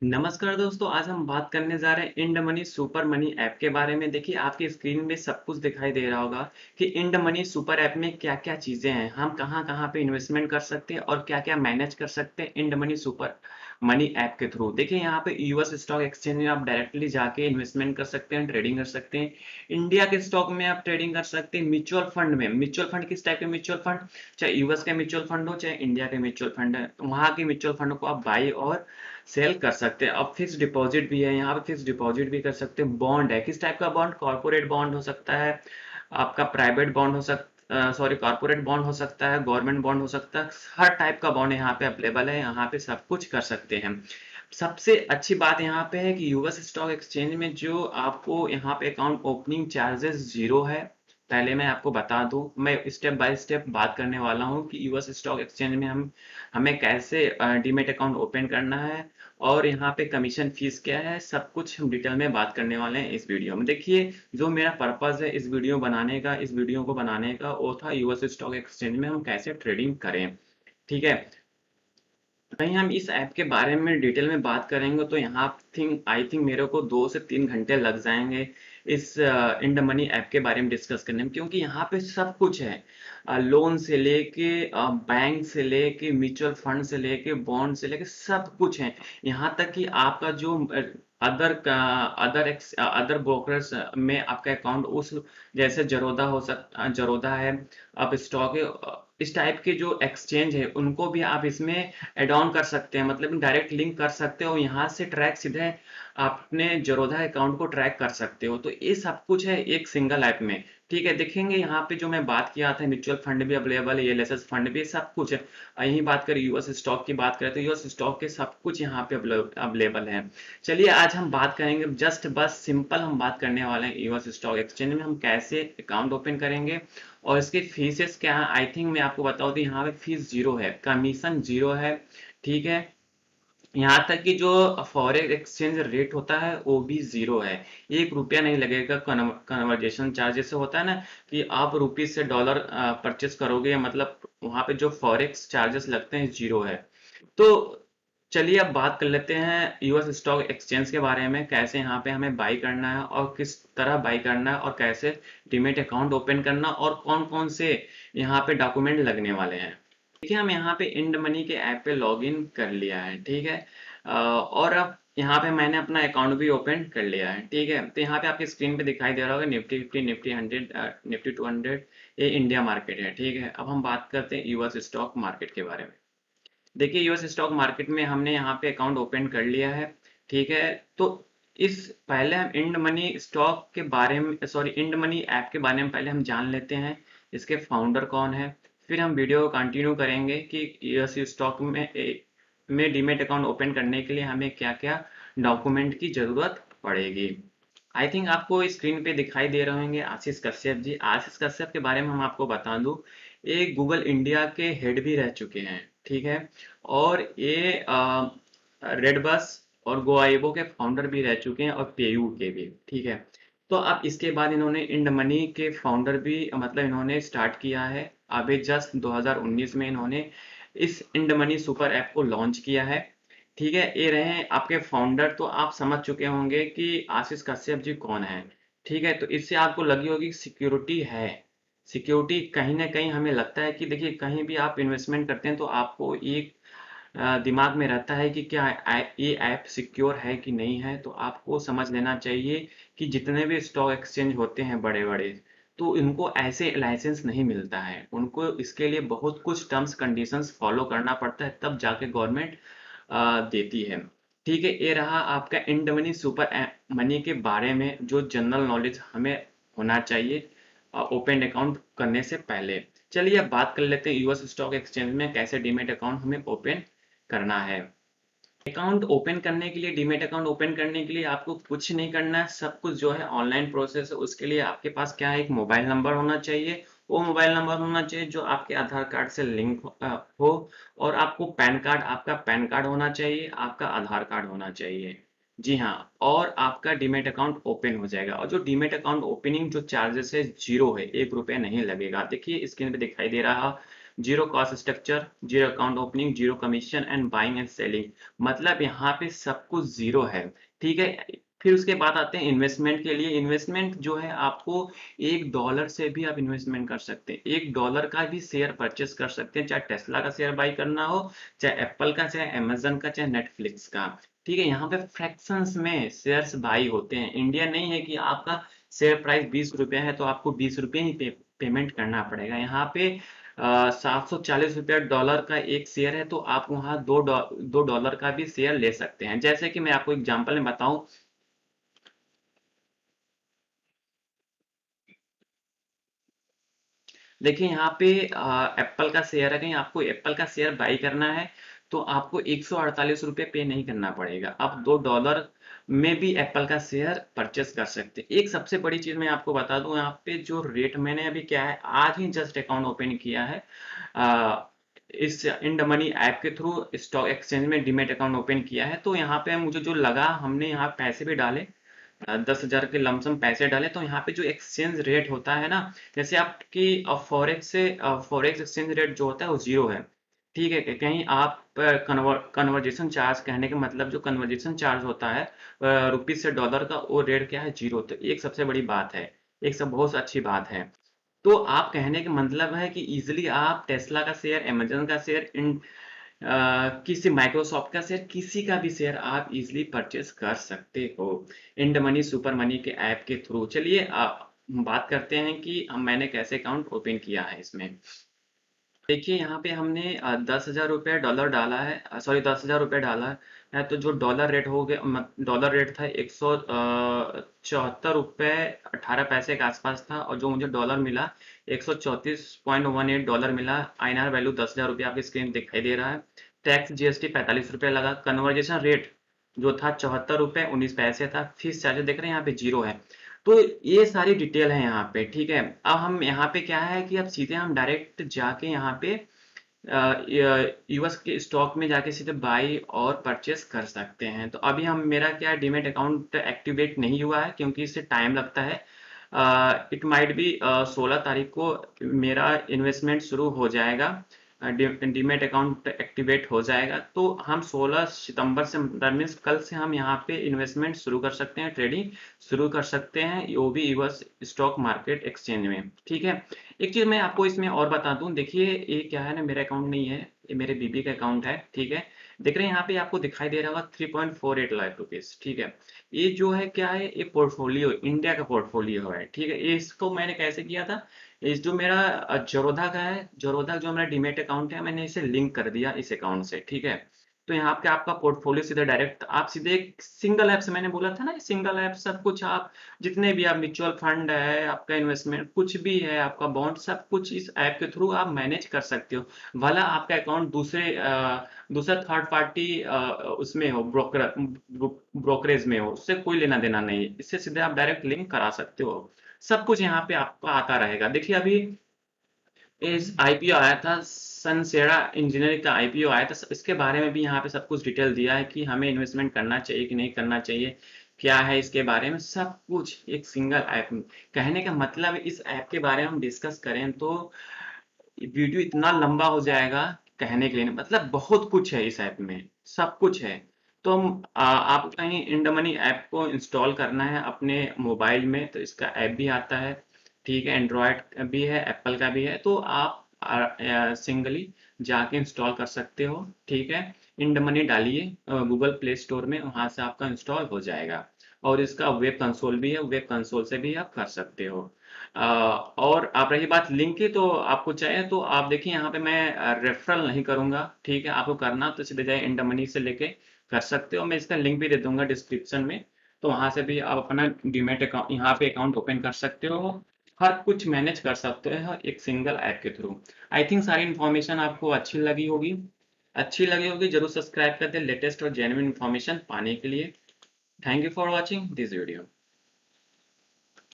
नमस्कार दोस्तों, आज हम बात करने जा रहे हैं Ind money super money app के बारे में। देखिए आपकी स्क्रीन में सब कुछ दिखाई दे रहा होगा कि इंड मनी सुपर ऐप में क्या-क्या चीज़ें हैं, हम कहाँ-कहाँ पे इन्वेस्टमेंट कर सकते हैं और क्या-क्या मैनेज कर सकते हैं Ind money super money app के थ्रू। देखिए यहाँ पे यूएस स्टॉक एक्सचेंज में आप डायरेक्टली जाके इन्वेस्टमेंट कर सकते हैं, ट्रेडिंग कर सकते हैं। इंडिया के स्टॉक में आप ट्रेडिंग कर सकते हैं, म्यूचुअल फंड में। म्यूचुअल फंड किस टाइप के म्यूचुअल फंड? चाहे यूएस के म्यूचुअल फंड हो, चाहे इंडिया के म्यूचुअल फंड है, तो वहाँ के म्यूचुअल फंड को आप बाई और सेल कर सकते हैं। अब फिक्स डिपॉजिट भी है, यहाँ पे फिक्स डिपॉजिट भी कर सकते हैं। बॉन्ड है, किस टाइप का बॉन्ड? कॉर्पोरेट बॉन्ड हो सकता है, आपका प्राइवेट बॉन्ड हो सकता, सॉरी, कॉर्पोरेट बॉन्ड हो सकता है, गवर्नमेंट बॉन्ड हो सकता है। हर टाइप का बॉन्ड यहाँ पे अवेलेबल है, यहाँ पे सब कुछ कर सकते हैं। सबसे अच्छी बात यहाँ पे है कि यूएस स्टॉक एक्सचेंज में जो आपको यहाँ पे अकाउंट ओपनिंग चार्जेस जीरो है। पहले मैं आपको बता दूं, मैं स्टेप बाय स्टेप बात करने वाला हूँ कि यूएस स्टॉक एक्सचेंज में हमें कैसे डीमेट अकाउंट ओपन करना है और यहाँ पे कमीशन फीस क्या है, सब कुछ हम डिटेल में बात करने वाले हैं इस वीडियो में। देखिए, जो मेरा पर्पस है इस वीडियो को बनाने का वो था यूएस स्टॉक एक्सचेंज में हम कैसे ट्रेडिंग करें। ठीक है, वहीं हम इस ऐप के बारे में डिटेल में बात करेंगे तो यहाँ आई थिंक मेरे को 2 से 3 घंटे लग जाएंगे इस इंड मनी ऐप के बारे में डिस्कस करने में, क्योंकि यहाँ पे सब कुछ है। लोन से लेके बैंक से लेके म्यूचुअल फंड से लेके बॉन्ड से लेके सब कुछ है। यहाँ तक कि आपका जो अदर ब्रोकर्स में आपका अकाउंट उस जैसे जरोधा है, अब स्टॉक है, इस टाइप के जो एक्सचेंज है उनको भी आप इसमें ऐड ऑन कर सकते हैं, मतलब डायरेक्ट लिंक कर सकते हो। यहाँ से ट्रैक सीधे अपने जरोधा अकाउंट को ट्रैक कर सकते हो। तो ये सब कुछ है एक सिंगल ऐप में। ठीक है, देखेंगे यहाँ पे जो मैं बात किया था, म्यूचुअल फंड भी अवेलेबल है, एलएसएस फंड भी, सब कुछ है। यही बात करें यूएस स्टॉक की बात करें तो यूएस स्टॉक के सब कुछ यहाँ पे अवेलेबल है। चलिए आज हम बात करेंगे, जस्ट बस सिंपल हम बात करने वाले हैं यूएस स्टॉक एक्सचेंज में हम कैसे अकाउंट ओपन करेंगे और इसके फीसेस क्या है। आई थिंक मैं आपको बताऊं तो यहाँ पे फीस जीरो है, कमीशन जीरो है। ठीक है, यहाँ तक कि जो फॉरेक्स एक्सचेंज रेट होता है वो भी जीरो है। 1 रुपया नहीं लगेगा कन्वर्जेशन चार्ज। जैसे होता है ना कि आप रुपीज से डॉलर परचेस करोगे, मतलब वहां पे जो फॉरेक्स चार्जेस लगते हैं जीरो है। तो चलिए अब बात कर लेते हैं यूएस स्टॉक एक्सचेंज के बारे में, कैसे यहाँ पे हमें बाई करना है और किस तरह बाई करना है और कैसे डीमेट अकाउंट ओपन करना और कौन कौन से यहाँ पे डॉक्यूमेंट लगने वाले हैं। देखिए, हम यहाँ पे इंड मनी के ऐप पे लॉगिन कर लिया है। ठीक है, और अब यहाँ पे मैंने अपना अकाउंट भी ओपन कर लिया है। ठीक है, तो यहाँ पे आपकी स्क्रीन पे दिखाई दे रहा होगा निफ्टी 50, निफ्टी 100, निफ्टी 200, ये इंडिया मार्केट है। ठीक है, अब हम बात करते हैं यूएस स्टॉक मार्केट के बारे में। देखिए, यूएस स्टॉक मार्केट में हमने यहाँ पे अकाउंट ओपन कर लिया है। ठीक है, तो इस पहले हम इंड मनी स्टॉक के बारे में, सॉरी, इंड मनी ऐप के बारे में पहले हम जान लेते हैं इसके फाउंडर कौन है। फिर हम वीडियो को कंटिन्यू करेंगे कि यूएस स्टॉक में डीमेट अकाउंट ओपन करने के लिए हमें क्या क्या डॉक्यूमेंट की जरूरत पड़ेगी। आई थिंक आपको स्क्रीन पे दिखाई दे रहे होंगे आशीष कश्यप जी। आशीष कश्यप के बारे में हम आपको बता दूं, ये गूगल इंडिया के हेड भी रह चुके हैं। ठीक है, और ये रेडबस और गोआइबो के फाउंडर भी रह चुके हैं और पेयू के भी। ठीक है, तो अब इसके बाद इन्होंने इंड मनी के फाउंडर भी, मतलब इन्होंने स्टार्ट किया है अभी जस्ट 2019 में इन्होंने इस इंड मनी सुपर ऐप को लॉन्च किया है। ठीक है, ये रहे आपके फाउंडर। तो आप समझ चुके होंगे कि आशीष कश्यप जी कौन है। ठीक है, तो इससे आपको लगी होगी सिक्योरिटी है। सिक्योरिटी कहीं ना कहीं हमें लगता है कि देखिए, कहीं भी आप इन्वेस्टमेंट करते हैं तो आपको एक दिमाग में रहता है कि क्या ये ऐप सिक्योर है कि नहीं है। तो आपको समझ लेना चाहिए कि जितने भी स्टॉक एक्सचेंज होते हैं बड़े बड़े, तो इनको ऐसे लाइसेंस नहीं मिलता है। उनको इसके लिए बहुत कुछ टर्म्स कंडीशंस फॉलो करना पड़ता है, तब जाके गवर्नमेंट देती है। ठीक है, ये रहा आपका इंड मनी सुपर मनी के बारे में जो जनरल नॉलेज हमें होना चाहिए ओपन अकाउंट करने से पहले। चलिए अब बात कर लेते हैं यूएस स्टॉक एक्सचेंज में कैसे डीमेट अकाउंट हमें ओपन करना है। अकाउंट ओपन करने के लिए, डीमेट अकाउंट ओपन करने के लिए आपको कुछ नहीं करना है, सब कुछ जो है ऑनलाइन प्रोसेस है। उसके लिए आपके पास क्या है, एक मोबाइल नंबर होना चाहिए। वो मोबाइल नंबर होना चाहिए जो आपके आधार कार्ड से लिंक हो, और आपको पैन कार्ड, आपका पैन कार्ड होना चाहिए, आपका आधार कार्ड होना चाहिए। जी हाँ, और आपका डीमेट अकाउंट ओपन हो जाएगा। और जो डीमेट अकाउंट ओपनिंग जो चार्जेस है जीरो है, 1 रुपया नहीं लगेगा। देखिए स्क्रीन पे दिखाई दे रहा zero cost structure, zero account opening, zero commission and buying and selling. मतलब यहाँ पे सब कुछ जीरो है, ठीक है। फिर उसके बाद आते हैं इन्वेस्टमेंट के लिए। इन्वेस्टमेंट जो है आपको $1 से भी आप इन्वेस्टमेंट कर सकते हैं। $1 का भी शेयर परचेस कर सकते हैं, चाहे टेस्ला का शेयर बाई करना हो, चाहे एप्पल का, चाहे अमेजन का, चाहे नेटफ्लिक्स का। ठीक है, यहाँ पे फ्रैक्शंस में शेयर्स बाई होते हैं। इंडिया नहीं है कि आपका शेयर प्राइस ₹20 है तो आपको ₹20 ही पेमेंट करना पड़ेगा। यहाँ पे $740 का एक शेयर है तो आप वहाँ $2 का भी शेयर ले सकते हैं। जैसे कि मैं आपको एग्जांपल में बताऊं, देखिए यहाँ पे एप्पल का शेयर है, कहीं आपको एप्पल का शेयर बाई करना है तो आपको ₹148 पे नहीं करना पड़ेगा। आप $2 में भी एप्पल का शेयर परचेस कर सकते हैं। एक सबसे बड़ी चीज मैं आपको बता दूं, यहाँ पे जो रेट मैंने अभी क्या है, आज ही जस्ट अकाउंट ओपन किया है इस इंड मनी ऐप के थ्रू, स्टॉक एक्सचेंज में डीमेट अकाउंट ओपन किया है। तो यहाँ पे मुझे जो लगा, हमने यहाँ पैसे भी डाले, 10,000 के लमसम पैसे डाले। तो यहाँ पे जो एक्सचेंज रेट होता है ना, जैसे आपकी फॉरेक्स एक्सचेंज रेट जो होता है वो जीरो है, ठीक है। कहीं आप कन्वर्जेशन चार्ज, कहने का मतलब जो कन्वर्जेशन चार्ज होता है रुपीज से डॉलर का, वो रेट क्या है, जीरो। तो एक सबसे बड़ी बात है, एक सब बहुत अच्छी बात है। तो आप कहने का मतलब है कि इजिली आप टेस्ला का शेयर, अमेजन का शेयर, किसी माइक्रोसॉफ्ट का शेयर, किसी का भी शेयर आप इजीली परचेस कर सकते हो इंड मनी सुपर मनी के ऐप के थ्रू। चलिए बात करते हैं कि मैंने कैसे अकाउंट ओपन किया है इसमें। देखिए यहाँ पे हमने $10,000 डॉलर डाला है, सॉरी $10,000 डाला है। तो जो डॉलर रेट हो गया, डॉलर रेट था 174 रुपये 18 पैसे के आसपास था, और जो मुझे डॉलर मिला 134.18 डॉलर मिला। INR वैल्यू $10,000 आपकी स्क्रीन दिखाई दे रहा है। टैक्स GST ₹45 लगा। कन्वर्जेशन रेट जो था ₹74.19 था। फीस चार्जेस देख रहे हैं यहाँ पे जीरो है। तो ये सारी डिटेल है यहाँ पे, ठीक है। अब हम यहाँ पे क्या है कि अब सीधे हम डायरेक्ट जाके यहाँ पे यूएस के स्टॉक में जाके सीधे बाई और परचेस कर सकते हैं। तो अभी हम, मेरा क्या डीमेट अकाउंट एक्टिवेट नहीं हुआ है क्योंकि इससे टाइम लगता है। इट माइट बी 16 तारीख को मेरा इन्वेस्टमेंट शुरू हो जाएगा, डीमेट अकाउंट एक्टिवेट हो जाएगा। तो हम 16 सितंबर से, मीन्स कल से हम यहाँ पे इन्वेस्टमेंट शुरू कर सकते हैं, ट्रेडिंग शुरू कर सकते हैं, वो भी यूएस स्टॉक मार्केट एक्सचेंज में, ठीक है। एक चीज मैं आपको इसमें और बता दूं, देखिए ये क्या है ना, मेरा अकाउंट नहीं है, ये मेरे बीबी का अकाउंट है, ठीक है। देख रहे हैं यहाँ पे आपको दिखाई दे रहा होगा 3.48 लाख रुपीज, ठीक है। ये जो है क्या है, ये पोर्टफोलियो, इंडिया का पोर्टफोलियो है, ठीक है। ये इसको मैंने कैसे किया था, इस जो मेरा जरोधा का है, जरोधा जो मेरा डीमेट अकाउंट है, मैंने इसे लिंक कर दिया इस अकाउंट से, ठीक है। तो यहाँ पे आपका पोर्टफोलियो सीधे डायरेक्ट, आप सीधे एक सिंगल ऐप से, मैंने बोला था ना, सिंगल ऐप सब कुछ, आप जितने भी आप म्यूचुअल फंड है, आपका इन्वेस्टमेंट कुछ भी है, आपका बॉन्ड, सब कुछ इस ऐप के थ्रू आप मैनेज कर सकते हो। भला आपका अकाउंट दूसरा थर्ड पार्टी उसमें हो, ब्रोकरेज में हो, उससे कोई लेना देना नहीं है। इससे सीधे आप डायरेक्ट लिंक करा सकते हो। सब कुछ यहाँ पे आपका आता रहेगा। देखिए अभी इस आईपीओ आया था, सनसेरा इंजीनियरिंग का आईपीओ आया था, इसके बारे में भी यहाँ पे सब कुछ डिटेल दिया है कि हमें इन्वेस्टमेंट करना चाहिए कि नहीं करना चाहिए, क्या है इसके बारे में, सब कुछ एक सिंगल ऐप में। कहने का मतलब है, इस ऐप के बारे में हम डिस्कस करें तो वीडियो इतना लंबा हो जाएगा, कहने के लिए नहीं। मतलब बहुत कुछ है इस ऐप में, सब कुछ है। तो आप कहीं इंड मनी ऐप को इंस्टॉल करना है अपने मोबाइल में, तो इसका ऐप भी आता है, ठीक है। एंड्रॉयड भी है, एप्पल का भी है। तो आप सिंगली जाके इंस्टॉल कर सकते हो, ठीक है। इंड मनी डालिए गूगल प्ले स्टोर में, वहां से आपका इंस्टॉल हो जाएगा। और इसका वेब कंसोल भी है, वेब कंसोल से भी आप कर सकते हो। और आप, रही बात लिंक की, तो आपको चाहिए तो आप देखिए यहाँ पे मैं रेफरल नहीं करूंगा, ठीक है। आपको करना तो सीधे जाए इंड मनी से लेके कर सकते हो। मैं इसका लिंक भी दे दूंगा डिस्क्रिप्शन में, तो वहां से भी आप अपना डीमेट अकाउंट, यहाँ पे अकाउंट ओपन कर सकते हो, हर कुछ मैनेज कर सकते हो एक सिंगल ऐप के थ्रू। आई थिंक सारी इन्फॉर्मेशन आपको अच्छी लगी होगी। जरूर सब्सक्राइब कर दे लेटेस्ट और जेन्युइन इन्फॉर्मेशन पाने के लिए। Thank you for watching this video.